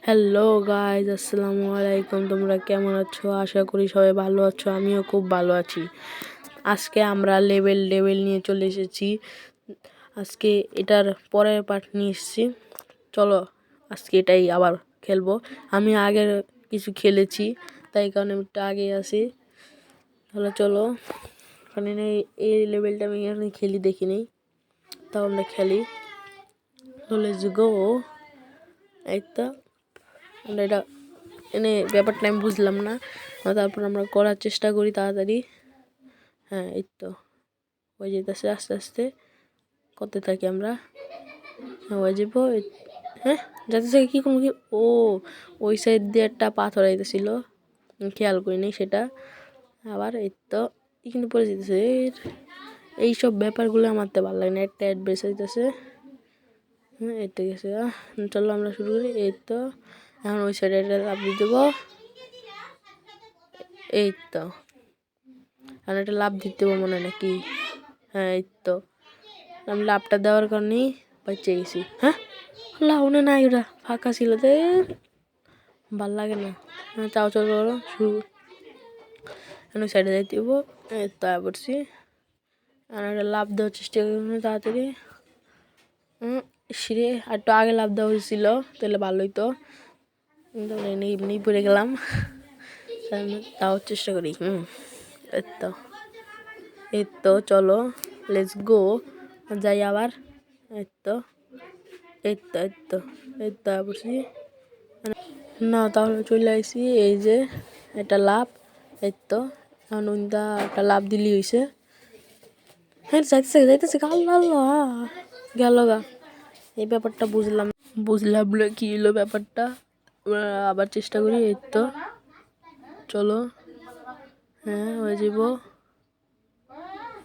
Hello guys, আসসালামু আলাইকুম। তোমরা কেমন আছো? আশা করি সবাই ভালো আছো। আমিও খুব ভালো আছি। আজকে আমরা লেভেল নিয়ে চলে এসেছি। আজকে এটার পরের পার্ট নিয়ে এসেছি। চলো আজকে এটাই আবার খেলবো। আমি আগে কিছু খেলেছি, তাই কারণে একটু আগে আসি। তাহলে চলো, কারণ এই লেভেলটা আমি এখানে খেলি দেখিনি, তাও আমরা খেলি। তো লেটস গো। এই তো আমরা এটা এনে ব্যাপারটা আমি বুঝলাম না, তারপর আমরা করার চেষ্টা করি তাড়াতাড়ি। হ্যাঁ, এই তো হয়ে যেতেছে, আস্তে আস্তে করতে থাকি আমরা। হ্যাঁ, হয়ে যাবো। হ্যাঁ, যাতে কি কোনো কি ও ওই সাইড দিয়ে একটা পাথর আইতেছিল, খেয়াল করিনি সেটা। আবার এই তো কিন্তু পড়ে যেতেছে। এইসব ব্যাপারগুলো আমার তো ভালো লাগে না। একটা অ্যাড্রেস হইতেছে। হ্যাঁ, এটা গেছে। চলো আমরা শুরু করি। এই তো এখন ওই সাইডে একটা লাফ দিয়ে দেবো। এই তো এখন একটা লাফ দিতে হবে মনে হয় নাকি। হ্যাঁ, এই তো আমি লাভটা দেওয়ার কারণেই বাঁচে গেছি। হ্যাঁ, লাভ না নাই, ওটা ফাঁকা ছিল তো, ভাল লাগে না। চাও চলো শুরু। এখন ওই সাইডে যাইতে হবো। এই তো পড়ছি। আর একটা লাভ দেওয়ার চেষ্টা করি তাড়াতাড়ি। সিঁড়ে আর একটু আগে লাভ দেওয়া হয়েছিল, তাহলে ভালোই তো। এমনি পড়ে গেলাম, তাও চেষ্টা করি। এই তো চলো লেটস গো, যাই আবার। এই তো বসি না, তাহলে চলে আসি। এই যে একটা লাভ, এই তো আনন্দা একটা লাভ দিলি হয়েছে। হ্যাঁ, যাইতেছে গেল গা। এই ব্যাপারটা বুঝলাম না কি হলো ব্যাপারটা। আবার চেষ্টা করি। এই তো চলো। হ্যাঁ, হয়ে যাব।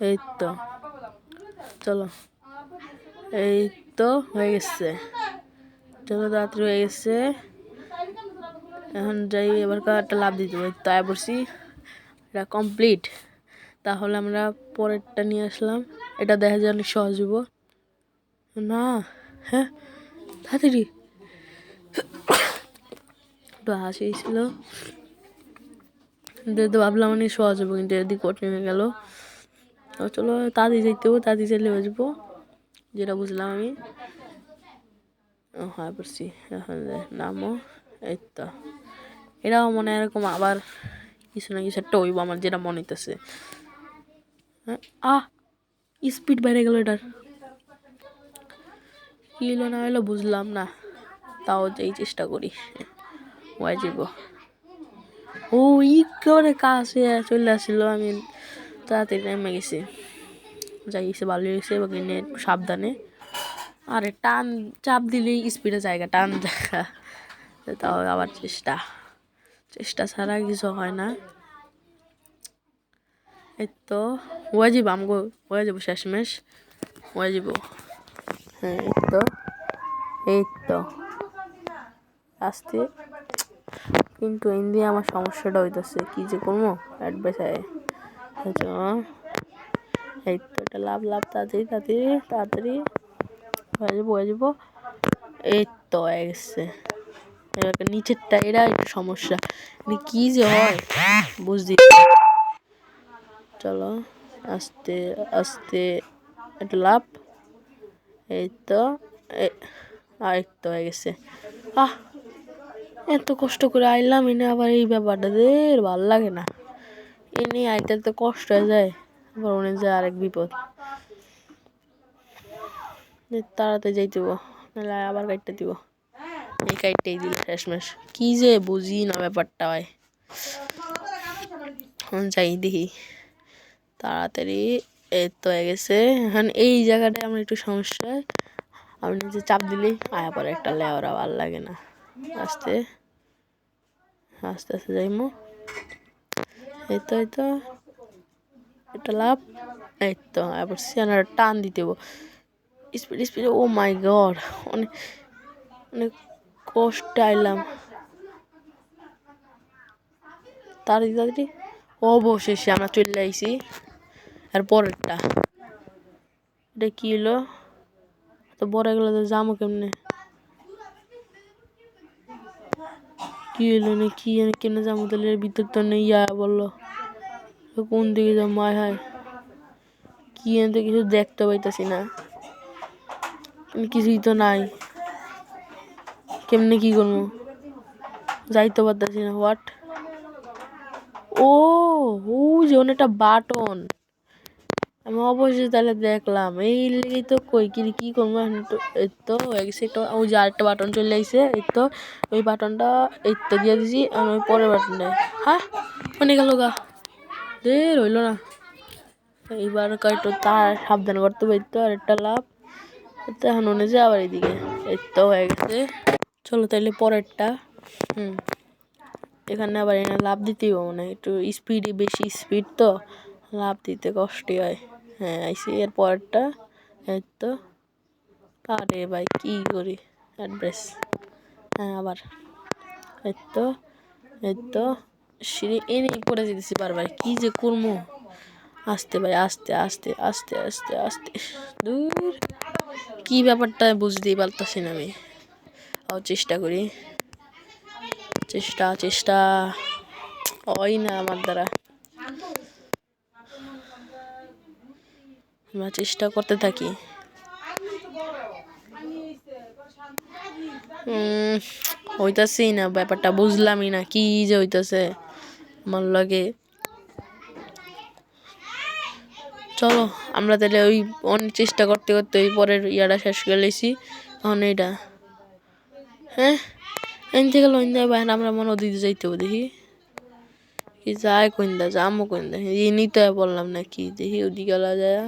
এই তো চলো। এই তো হয়ে গেছে। চলো তাড়াতাড়ি হয়ে গেছে। এখন যাই, এবার একটা লাভ দিয়ে দেবো। তাই বলছি এটা কমপ্লিট। তাহলে আমরা পরেরটা নিয়ে আসলাম। এটা দেখা যায় অনেক সহজ হইব না। হ্যাঁ, তাড়াতাড়ি একটু হাসি ছিল, তো ভাবলাম অনেক সহজ হবো, কিন্তু এদিকে কঠিন হয়ে গেল। চলো তাড়াতাড়ি যাইতে হবো, তাড়াতাড়ি চাইলে হয়ে যাবো, যেটা বুঝলাম আমি। হ্যাঁ পড়ছি। এখন নামো। এই তো এটাও মনে হয় এরকম আবার কিছু না কিছু একটা হইব আমার, যেটা মনে হইতেছে। স্পিড বেড়ে গেল এটার, কি হলো না হলো বুঝলাম না, তাও এই চেষ্টা করি। হয়ে যাব। ও ই করে কাছে চলে আসছিল, আমি তাড়াতাড়ি নেমে গেছি। যাই গেছে, ভালো হয়েছে। একটু সাবধানে, আরে টান চাপ দিলেই স্পিডে জায়গা, টান জায়গা। তাও আবার চেষ্টা ছাড়া কিছু হয় না। এই তো হয়ে যাব, আমগো হয়ে যাবো, শেষমেশ হয়ে যাব। হ্যাঁ, এই তো আসতে, কিন্তু ইন্ডিয়া আমার সমস্যাটা হইতেছে কি যে করবো অ্যাডভাইসায়। এই তো এটা লাভ তাড়াতাড়ি হয়ে যাবো। এই তো হয়ে গেছে। এবার নিচেরটা এরা একটু সমস্যা, কি যে হয় বুঝছি। চলো আস্তে আস্তে একটা লাভ। এই তো এই তো হয়ে গেছে। এত কষ্ট করে আইলাম, এনে আবার এই ব্যাপারটা ভাল লাগে না। এনে আইতে তো কষ্ট হয়ে যায়, আবার মনে যায় আরেক বিপদ। তাড়াতাড়ি যাইতে হবো, নাহলে আবার কাটতে দিব। এই কাটতেই দিল শেষমেশ, কি যে বুঝি না ব্যাপারটা হয়। যাই দেখি তাড়াতাড়ি। এই তো হয়ে গেছে। এখন এই জায়গাটায় আমার একটু সমস্যা, আমি নিজে চাপ দিলেই আয়া পরে একটা লেওরা, ভাল লাগে না। আস্তে আস্তে আস্তে যাইমো। এই তো একটা লাভ। এই তো আবার সিয়ানার টান দিতে হবো স্পিড। ও মাই গড, অনেক অনেক কষ্ট আইলাম। তাড়াতাড়ি অবশেষে আমরা চলে আইছি। আর পরেরটা এটা কি হলো, তো বড় গেলো তো যাবো কেমনে। কি হলো না কি কেন যাবো তাহলে এর ভিতর তো নেই বললো কোন দিকে যাবো আয় হায় কি এনতে কিছু দেখতে পাইতাছি না কিছুই তো নাই কেমনে কি করবো যাইতে পারতাছি না হোয়াট ও যে একটা বাটন আমি অবশ্যই তাহলে দেখলাম এই লেগেই তো কই কি করবো এই তো হয়ে গেছে একটা ওই যে আরেকটা বাটন চলে আসছে এই তো ওই বাটনটা এই তো দিয়ে দিছি আর ওই পরের বাটনটা হ্যাঁ মানে গেল গা রে রইল না এইবার একটু তার সাবধান করতে পারতো আর একটা লাভ তো এখন মনে যে আবার এইদিকে এই তো হয়ে গেছে চলো তাইলে পরেরটা এখানে আবার এনে লাভ দিতেই মানে একটু স্পিডই বেশি স্পিড তো লাভ দিতে কষ্টই হয় হ্যাঁ আইসি এর পরেরটা এই তো আরে ভাই কি করি অ্যাড্রেস হ্যাঁ আবার এই তো সিঁড়ি এনেই পড়ে যেতেছি বারবার কি যে করবো আস্তে ভাই আস্তে আস্তে আস্তে আস্তে আস্তে দূর কি ব্যাপারটা বুঝতেই পারতাছি না আমি চেষ্টা করি চেষ্টা হয় না আমার দ্বারা আমরা চেষ্টা করতে থাকি হইতাছেই না ব্যাপারটা বুঝলামই না কি যে হইতাছে আমার লাগে চলো আমরা তাহলে ওই অনেক চেষ্টা করতে করতে ওই পরের ইয়াটা শেষ করে লেছি এখন এইটা হ্যাঁ এন থেকে লইন যায় বাইরে আমরা মনে দিতে যাইতে দেখি কি যায় কইন্দা যামো কইন্দা এই নিতে বললাম না কি দেখি ওদিকে গেলা যায়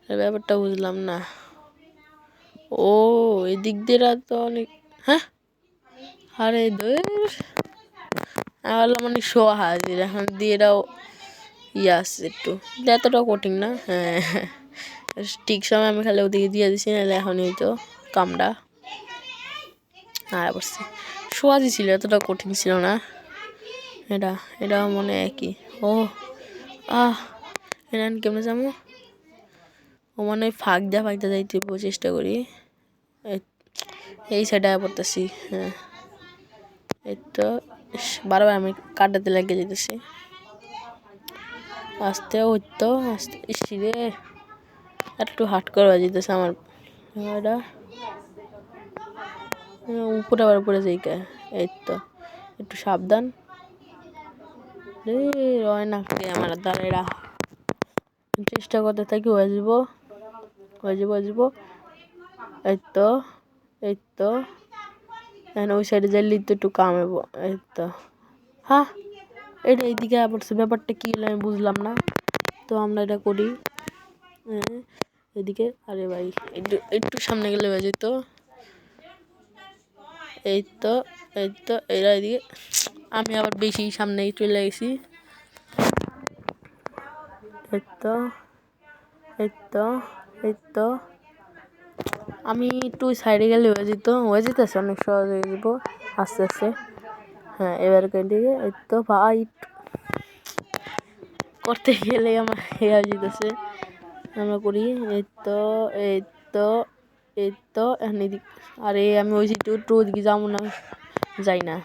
ব্যাপারটা বুঝলাম না ও এদিক দিয়ে তো অনেক হ্যাঁ আরে দূর আমার মানে সহজ এখন দিয়ে এটাও ইয়াস একটু এতটাও কঠিন না হ্যাঁ ঠিক সময় আমি খালি ওদিকে দিয়ে দিছি নাহলে এখনই তো কামড়া হ্যাঁ অবশ্যই সহজই ছিল এতটা কঠিন ছিল না এটাও মনে একই ও এটা কেমনে যাবো ও মানে ফাঁক দিয়ে যাইতে চেষ্টা করি এই সাইডে পড়তেছি হ্যাঁ এই তো বারবার আমি কাটাতে লেগে যেতেছি আস্তে হইতো আস্তে ইসিরে একটু হাট করা যেতেছে আমার এটা উপরে আবার উপরে যাই এই তো একটু সাবধান রে রয় না আমার দ্বারা চেষ্টা করতে থাকি হয়ে যাব এই তো ওই সাইডে যাইলে তো একটু কামাবো এই তো হ্যাঁ এটা এইদিকে পড়ছে ব্যাপারটা কি হলো আমি বুঝলাম না তো আমরা এটা করি হ্যাঁ এদিকে আরে ভাই একটু সামনে গেলে হয়ে যেত এই তো এরা এদিকে আমি আবার বেশি সামনেই চলে গেছি এই তো আমি একটু সাইডে গেলে হয়ে যেতেছে অনেক সহজ হয়ে যাব আস্তে আস্তে হ্যাঁ এবার দিকে এই তো ভাই করতে গেলে আমার হেয়া যেতেছে আমরা করি এই তো এদিক আরে আমি ওই একটু ওদিকে যাবো না যাই না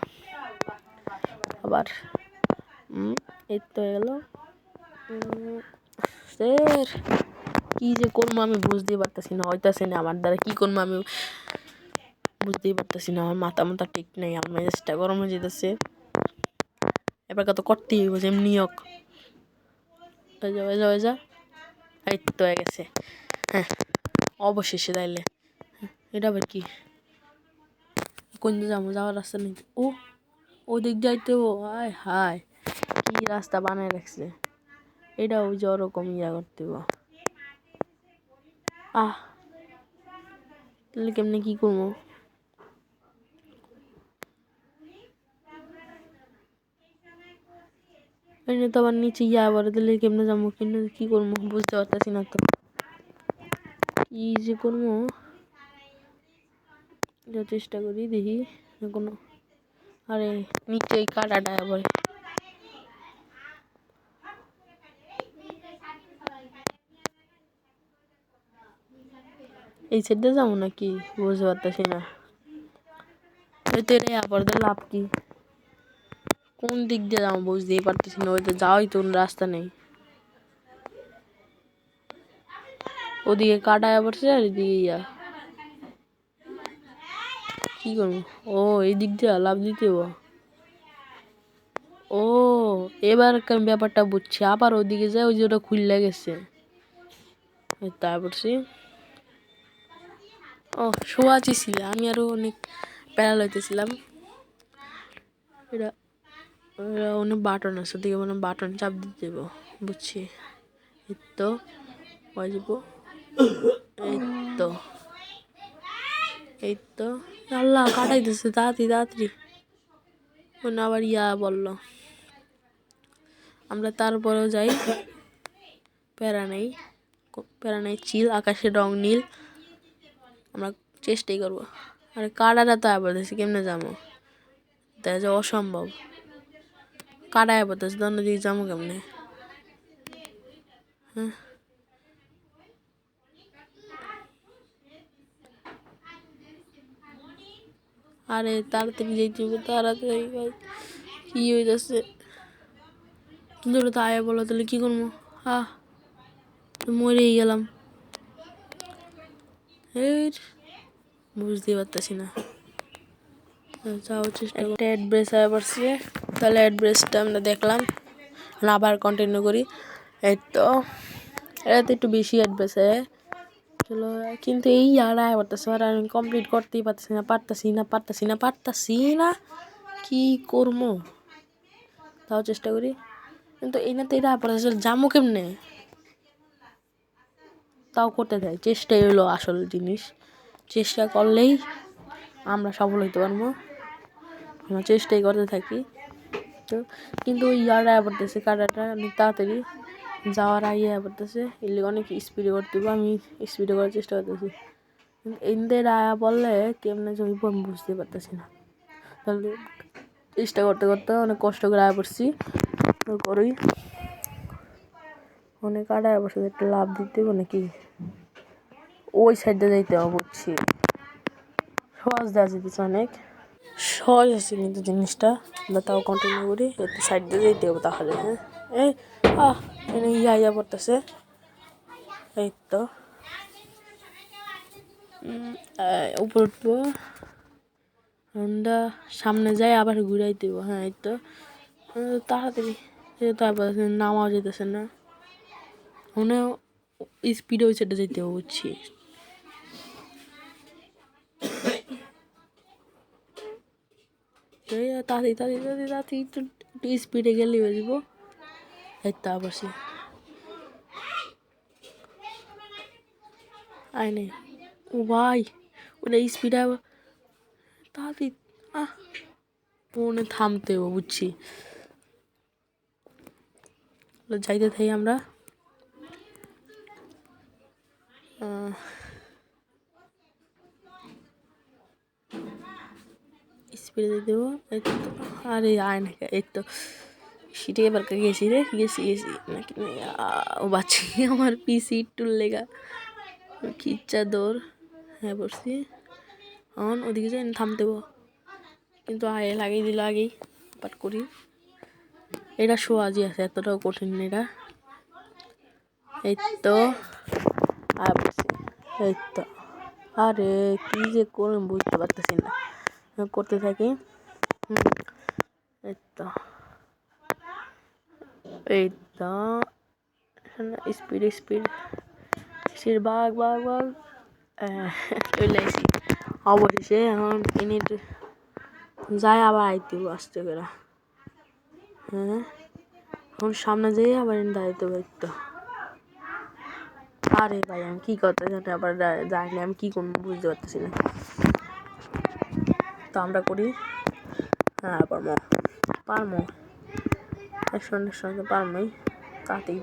আবার এই তো হয়ে গেল স্যার কি যে করবো আমি বুঝতেই পারতেছি না হইতাছে না আমার দ্বারা কি করবো আমি বুঝতেই পারতেছি না আমার মাথা ঠিক নেই আমার মেজাজটা গরম হয়ে যেতেছে এবার কত করতেই হইব যেমনি হোক হয়ে যা এই তো হয়ে গেছে হ্যাঁ অবশেষে তাইলে এটা আবার কি কোন যাওয়ার রাস্তা নেই ও দিক যাইতে হায় হায় কি রাস্তা বানায় রাখছে এটা ওই যে ওরকম করতে তাহলে কেমনে কি করবো তো আবার নিচে আবার তাহলে কেমনে যাবো কিন্তু কি করবো বুঝতে পারতেছি না তো কি যে করবো চেষ্টা করি দেখি কোনো আরে নিচে এই কাটাটা আবার এই সাইডে যাবো নাকি বুঝতে পারতেছি না তো এটাই আবার লাভ কি? কোন দিক দিয়ে যাবো বুঝতেই পারতেছি না, ওই তো যাওয়াই তো রাস্তা নেই। ওদিকে কাটায় পড়ছে আর এদিকে ইয়া কি করবো? ও এই দিক দিয়ে লাভ দিতে হবো। ও এবার ব্যাপারটা বুঝছি, আবার ওদিকে যায়, ওই যে ওটা খুললে গেছে তারপরছি। ও শোয়াচি ছিল, আমি আরো অনেক প্যারা লইতেছিলাম। এটা অনেক বাটন আছে, ওদিকে মানে বাটন চাপ দিতে দেবো, বুঝছি। এই তো বাজবো, এই তো এই তো আল্লাহ কাটাইতেছে, তাড়াতাড়ি তাড়াতাড়ি। আবার ইয়া বললো, আমরা তারপরেও যাই, প্যারা নেই, চিল, আকাশের রং নীল, আমরা চেষ্টাই করবো। আরে কাটাটা তো আবার দেখছি কেমনে যাবো, দেখা যায় অসম্ভব। কাটায় পড়তেছে, অন্যদিকে যাবো কেমনে? হ্যাঁ আরে তাড়াতাড়ি যেতে হবে, তাড়াতাড়ি। কি হয়ে যাচ্ছে? কিন্তু ওটা তো আয়া বলো, তাহলে কি করবো? মরেই গেলাম। বুঝতেই পারতেছি না, যাওয়ার চেষ্টা। একটা অ্যাড্রেস আয়া পড়ছে, তাহলে অ্যাড্রেসটা আমরা দেখলাম, আবার কন্টিনিউ করি। এই তো এটা তো একটু বেশি অ্যাড্রেস চলো, কিন্তু এই আর আয়া পড়তেছে, আর আমি কমপ্লিট করতেই পারতেছি না। কি করবো? তাও চেষ্টা করি, কিন্তু এই না তো এটা পড়তেছে, জামু কেমনে? তাও করতে দেয়, চেষ্টাই হলো আসল জিনিস। চেষ্টা করলেই আমরা সফল হইতে পারবো, আমরা চেষ্টাই করতে থাকি। তো কিন্তু ওই ইয়ারটা পড়তেছে, কাটাটা অনেক তাড়াতাড়ি যাওয়ার আগে পড়তেছে, এগুলি অনেক স্পিডে করতে হবে, আমি স্পিডে করার চেষ্টা করতেছি। এদের আয়া বললে কেমনে জমিব আমি বুঝতে পারতেছি না। তাহলে চেষ্টা করতে করতে অনেক কষ্ট করে আয়া পড়ছি, করেই অনেক আড়ায় বসে একটা লাভ দিতে হবে নাকি, ওই সাইডে যাইতে হবে, বুঝছি। সহজ দেওয়া যেতেছে, অনেক সহজ আছে কিন্তু জিনিসটা, আমরা তাও কন্টিনিউ করি। একটু সাইড দিয়ে যেতে হবে তাহলে। হ্যাঁ এই ইয়া পড়তেছে, এই তো উপর উঠবো, আমরা সামনে যাই, আবার ঘুরাই দেব। হ্যাঁ এই তো তাড়াতাড়ি, তারপর নামাও যেতেছে না, মনে স্পিডে ওই সাইডে যেতে হবে, বুঝছি। তাড়াতাড়ি একটু স্পিডে গেলে বুঝবো। এই তো আবার আয় নেই, ও ভাই ওটা স্পিডে তাড়াতাড়ি মনে থামতে হবে, বুঝছি। যাইতে থাকি আমরা, স্পিডে যেতে দেবো। আরে আয় না, এই তো সিটে এবার গেছি নাকি ও বাচ্চা, আমার পিসি একটুর লেগা খিচ্চা দৌড়। হ্যাঁ পড়ছি, এখন ওদিকে যাই থামতে দেবো, কিন্তু আয় লাগিয়ে দিল আগেই, পাট করি। এটা সোয়াজি আছে, এতটাও কঠিন এটা। এই তো আয় পড়ছি, এই তো। আরে কি যে করুন বুঝতে পারতেছি না, করতে থাকি। এই তো স্পিড বাঘ চলে আসি অবশেষে। এখন মিনিট যাই, আবার আইতে আসতে করে। হ্যাঁ এখন সামনে যেয়ে আবার দাঁড়াইতে পারতো। আরে ভাই আমি কি করতে জানি, আবার যাইনি, আমি কি করবো বুঝতে পারতেছি না। তো আমরা করি, হ্যাঁ পারমো একশো সঙ্গে পারমোই, তাড়াতাড়ি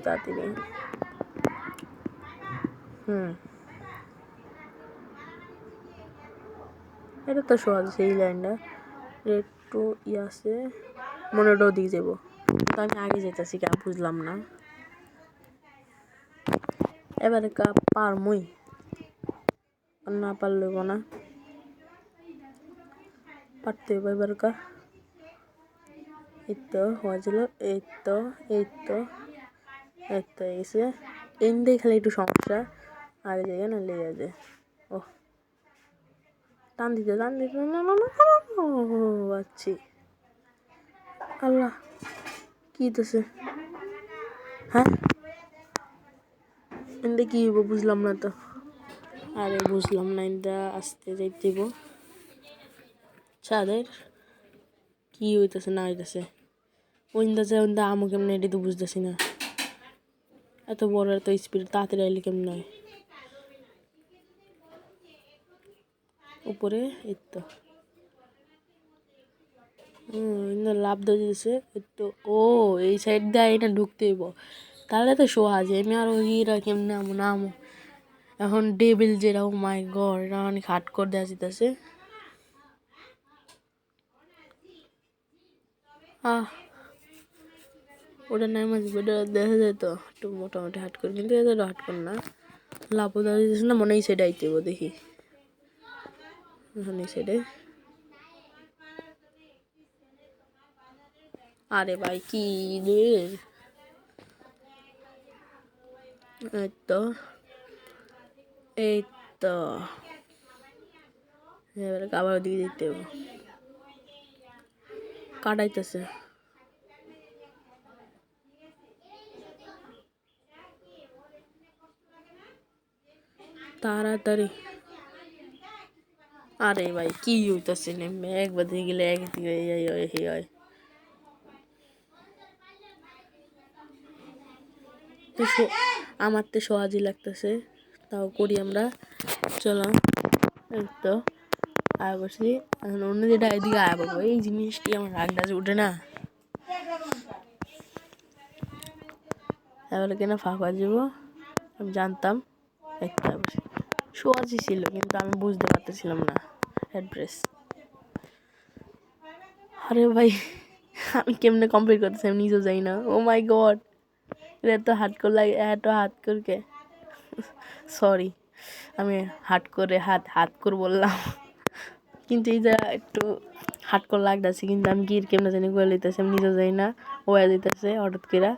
এটা তো সহজ, সেই লাইনটা একটু ইয়ে আছে, মনে দিয়ে যাবো, তো আমি আগে যেতেছি কেন বুঝলাম না। এবারে পারমই, না পারলেও না। পারতে হবে এবার কা। এই তো হয়েছিল, এই তো এসে এনদে খালি একটু সমস্যা আগে জায়গায় না লেগে যায়। ও টান দিতে পাচ্ছি। আল্লাহ কি হইতেছে? হ্যাঁ এনদে কি হইব বুঝলাম না তো। আরে বুঝলাম না, এটা আসতে যাইতেইব ছাদের কি হইতেছে না হইতেছে। ওইন্দা যে ওইন্দা আমু কেমনে এটি তো বুঝতেছি না। এত বড় এত স্পিড তাড়াতাড়ি আইলে কেমন হয় উপরে। এই তো লাভ দিয়েছে একটু। ও এই সাইড দিয়ে এটা ঢুকতে হইব, তাহলে তো সহজ। আমি আর ওইরা কেমনে আমু না আমু এখন ডেবিল যেরকম। মাই গড, এটা অনেক হার্ড করে দেওয়া যেতেছে। ওটা নাই মাঝে ওটা দেখা যায় তো একটু মোটামুটি হাট করে, কিন্তু এটা হাট কর না। লাভও দেওয়া যেতেছে না, মনে হয় সেটা আইতেব। দেখি এখন এই সাইডে। আরে ভাই কি রে, এই তো এই তো এবারে আবার ওদিকে যেতে হবে। কাটাইতেছে তাড়াতাড়ি। আরে ভাই কি হইতেছে নেমে একবার দিয়ে গেলে একদিকে হয়। তো আমার তো সহজই লাগতেছে, তাও করি আমরা। চলো এই তো আয় বসি। এখন অন্য যেটা এদিকে আয় পাবো, এই জিনিসটি আমার রাগটা উঠে না। এবারে কেন ফাঁকা যাবো আমি জানতাম। একটা সহজই ছিল কিন্তু আমি বুঝতে পারতেছিলাম না অ্যাড্রেস। আরে ভাই আমি কেমনে কমপ্লিট করতেছি আমি নিজেও যাই না। ও মাই গড, এটা তো হাত করে লাগে, এত হাত করকে। সরি আমি হাত করে বললাম, কিন্তু এইটা একটু হাট করে লাগতেছে। কিন্তু আমি কি কেমনে জানি করে লইতেছি, আমি নিজেও যাই না। ওয়া যেতেছে হঠাৎ করে,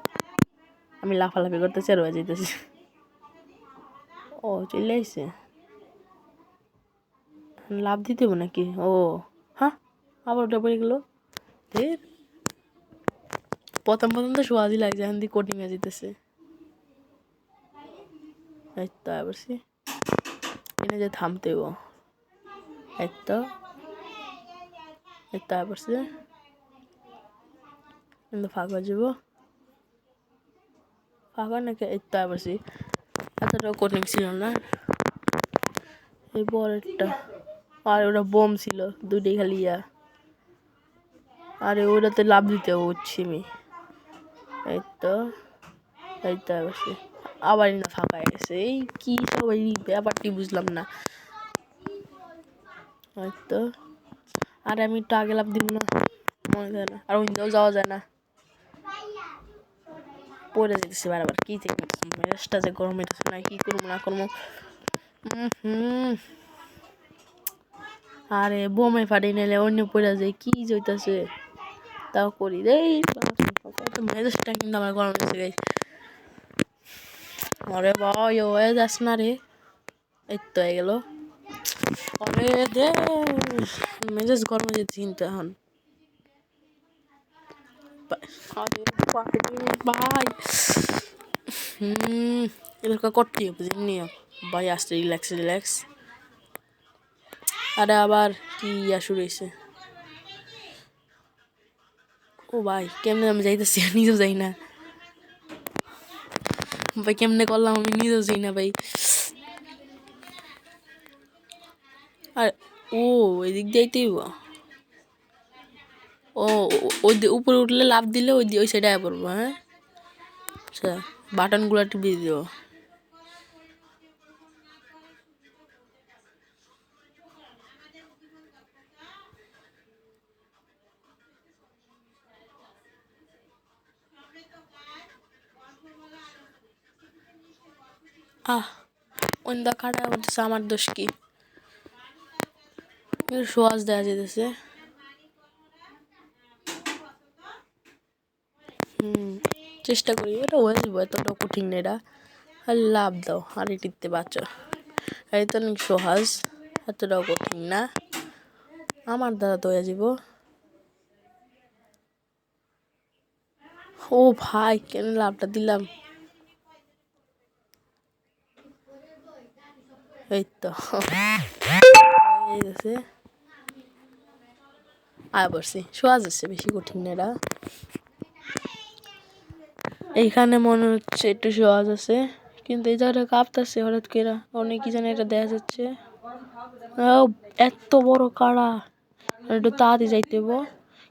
আমি লাফালাফি করতেছি আর ওয়া যেতেছি। ও চলে আসছে, লাভ দিতে হবে নাকি? ও হ্যাঁ, আবার ওটা পড়ে গেল। ফের প্রথম তো সোয়াদি লাগছে, এখন দিয়ে কোটিং এ যেতেছে। এই তো আবার এনে যে থামতে ও এই তো আবার কিন্তু ফাঁকা যাব ফাঁকা নাকি। এই তো আবার এতটাও কোটিং ছিল না এই পরেরটা। আর ওটা বোম ছিল দুটোই খালি ইয়া। আরে ওটাতে লাভ দিতে হচ্ছে আমি। এই তো অবশ্যই আবার না ফাঁকা হয়ে গেছে। এই কি সবাই ব্যাপারটি বুঝলাম না। হয়তো আর আমি একটু আগে লাভ দিব না, মনে যায় না। আর ওইটাও যাওয়া যায় না, পড়ে যেতেছি বারবার। কি মেজাজটা যে গরম হইতেছে না, কি করবো না করবো। আরে বোমে ফাটি নিলে অন্য পড়ে যায়, কি জইতেছে তাও করি রে। মেজাজটা কিন্তু আমার গরম হয়েছে গাইস। আরে ভাই ও যাস না রে, এই তো হয়ে গেল। আরে দে মেজাজ গরম হয়ে যাচ্ছে কিন্তু এখন। ভাই এবার করতে হবে যেমনি ভাই। আসতে রিল্যাক্স। আরে আবার কি ইয়া শুরু হয়েছে। ও ভাই কেমনে আমি যাইতেছি নিজেও যাই না ভাই। কেমনে করলাম আমি নিজেও যাই না ভাই। আর ও এদিক যাইতেই ও ওই উপরে উঠলে লাভ দিলে ওই সাইডে আয় পড়বো। হ্যাঁ আচ্ছা, বাটনগুলো টিপে দিও। ওইন্দা কাটা করতেছে, আমার দোষ কি? সোয়াজ দেওয়া যেতেছে। চেষ্টা করি, এটা হয়ে যাবো, এতটা কঠিন না এটা। আর লাভ দাও আর এটিতে বাঁচো, এই তো অনেক সহজ, এতটাও কঠিন না, আমার দ্বারা তো হয়ে যাব। ও ভাই কেন লাভটা দিলাম, এই তো হয়ে গেছে। আয় পড়ছি, সহজ আছে, বেশি কঠিন না এটা। এইখানে মনে হচ্ছে একটু সহজ আছে, কিন্তু এই জায়গাটা কাঁপতেছে হঠাৎ করে, অনেক কি জানি এটা দেখা যাচ্ছে। এত বড় কাড়া, একটু তাড়াতাড়ি যাইতে হইব,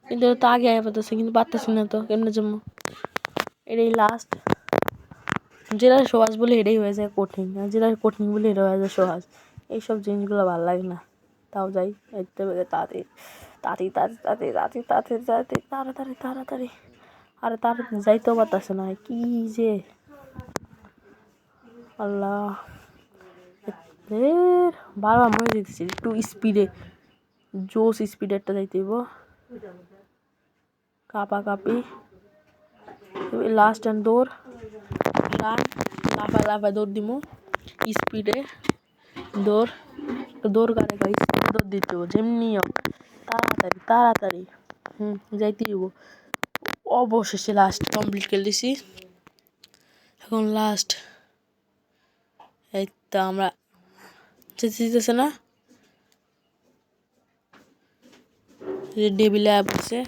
কিন্তু তো আগে আয়া পারতেছে, কিন্তু পারতেছি না তো কেমনে জন্য। এটাই লাস্ট, যেটা সহজ বলে এটাই হয়ে যায় কঠিন, আর যেটা কঠিন বলে এটা হয়ে যায় সহজ। এইসব জিনিসগুলো ভালো লাগে না, তাও যাই তাড়াতাড়ি তাড়াতাড়ি তাড়াতাড়ি তাড়াতাড়ি তাড়াতাড়ি তাড়াতাড়ি তাড়াতাড়ি তাড়াতাড়ি, আরে তাড়াতাড়ি যাইতেও পারতেছে না, কি যে আল্লাহ, বারবার মরে যেতেছি, একটু স্পিডে, জোস স্পিডে একটা যাইতে হইব, কাপা কাপি, লাস্ট অ্যান্ড দৌড়, রান, লাফা লাফা দৌড় দিব, স্পিডে দৌড়, দৌড় কারে কয় স্পিডে দৌড় দিতে হইব, যেমনি হোক তাড়াতাড়ি তাড়াতাড়ি, যাইতে হইব। অবশেষে লাস্ট কমপ্লিট করে দিছি, এখন লাস্ট, এই তো আমরা যেতে দিতেছে না, ডেবিলে আছে,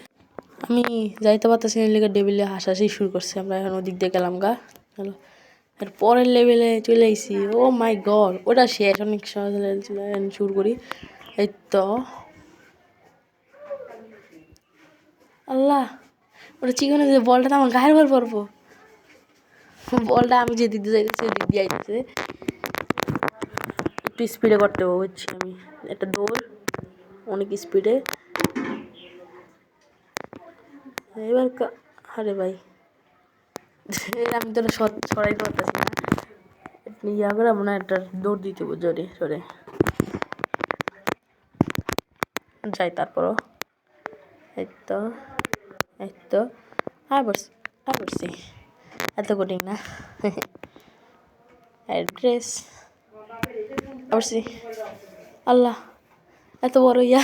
আমি যাইতে পারতেছি না, লেগে ডেবিলে হাসাহাসি শুরু করছে, আমরা এখন ওদিক দিয়ে গেলাম গা, হ্যালো, আর পরের লেভেলে চলে আইসি, ও মাই গড, ওটা শেষ, অনেক সহজ শুরু করি, এই তো আল্লাহ, ওটা চিকনে যে বলটা তো আমার গায়ের উপর পড়বো, বলটা আমি যে দিক দিয়ে যাইতেছি ওই দিক দিয়ে আইতেছে, একটু স্পিডে করতে হবে, বুঝছি আমি, একটা দৌড় অনেক স্পিডে, এবার আরে ভাই আমি তো সরাইতে পারতেছি না, ইয়া করে মনে হয় একটা দৌড় দিতে হবে জোরে সরে যাই, তারপরও এই তো এই তো আর পড়ছি, এত কঠিন না, অ্যাড্রেস পড়ছি, আল্লাহ এত বড় ইয়া,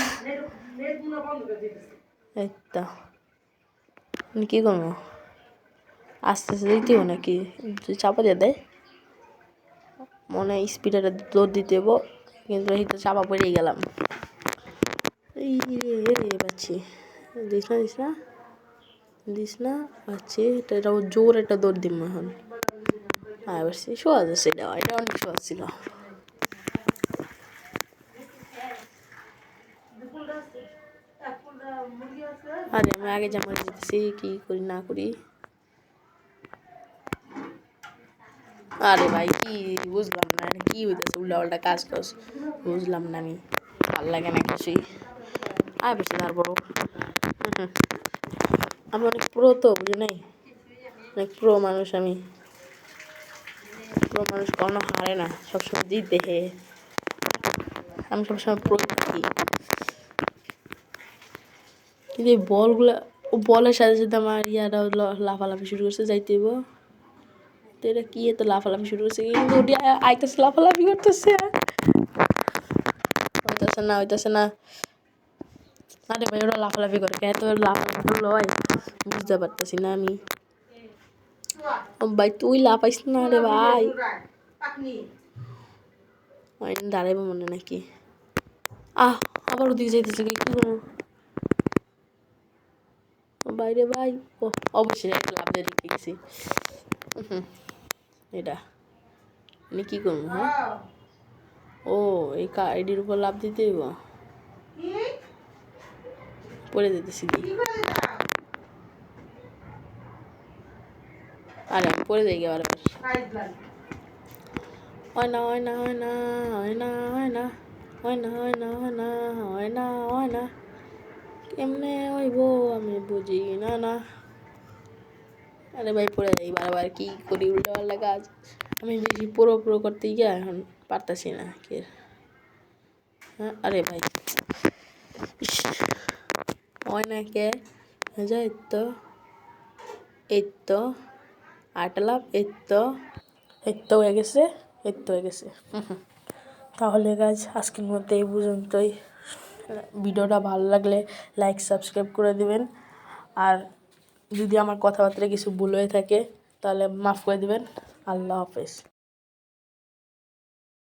এই তো কী করবো, আস্তে আস্তে দিতেও নাকি চাপা দিয়ে দেয়, মনে হয় স্পিডে দৌড় দিতে হবো, কিন্তু এই তো চাপা পড়েই গেলাম, এই রে পাচ্ছি, দিস না দিস না দিস না, পাচ্ছি, এটাও জোর একটা দৌড় দিব এখন, পারছি, সহজ আছে, এটা অনেক সহজ ছিল। আরে আমি আগে যেমন যেতেছি, কি করি না করি, আরে ভাই কি বুঝলাম না, কি হইতেছে, উল্টা পাল্টা কাজ টাজ বুঝলাম না, আমি ভাল লাগে না কিছুই, আর বেশি তারপরও আমি অনেক প্রো তো বুঝি নাই, অনেক প্রো মানুষ, আমি প্রো মানুষ কখনো হারে না, সবসময় জিত দেখে, আমি সবসময় প্রো থাকি, কিন্তু এই বলগুলা, ও বলের সাথে সাথে আমার ইয়াটা লাফালাফি শুরু করছে, যাইতে হইব, তো এটা কি এত লাফালাফি শুরু করছে, কিন্তু ওটি আইতেছে লাফালাফি করতেছে, হইতেছে না, আরে ভাই ওরা লাফালাফি করে, এত লাফালাফি লয় বুঝতে পারতেছি না আমি, ভাই তুই লাফাইস না রে ভাই, দাঁড়াইবো মনে নাকি, আবার ওদিকে যাইতেছে, কি করবো বাইরে ভাই, ও অবশ্যই একটা লাভ দিয়ে দেখতে গেছি, এটা আমি কি করবো, হ্যাঁ ও এই আইডির উপর লাভ দিতে হইব, পড়ে যেতেছি কি, আরে আমি পড়ে যাই বারবার, হয় না হয় না হয় না হয় না হয় না হয় না হয় না হয় না হয় না হয় না, কেমনে হইব আমি বুঝি না না, আরে ভাই পড়ে যাই বারবার, কি করি উল্টো পাল্টা কাজ, আমি বেশি পুরো করতে গিয়ে এখন পারতাছি না, কে হ্যাঁ, আরে ভাই হয় না কে, এই তো এই তো আরেকটা লাভ, এই তো হয়ে গেছে, হয়ে গেছে। তাহলে গাইজ আজকের মধ্যে এই পর্যন্তই। ভিডিওটা ভালো লাগলে লাইক সাবস্ক্রাইব করে দিবেন। আর যদি আমার কথাবার্তায় কিছু ভুল হয়ে থাকে তাহলে মাফ করে দিবেন। আল্লাহ হাফেজ।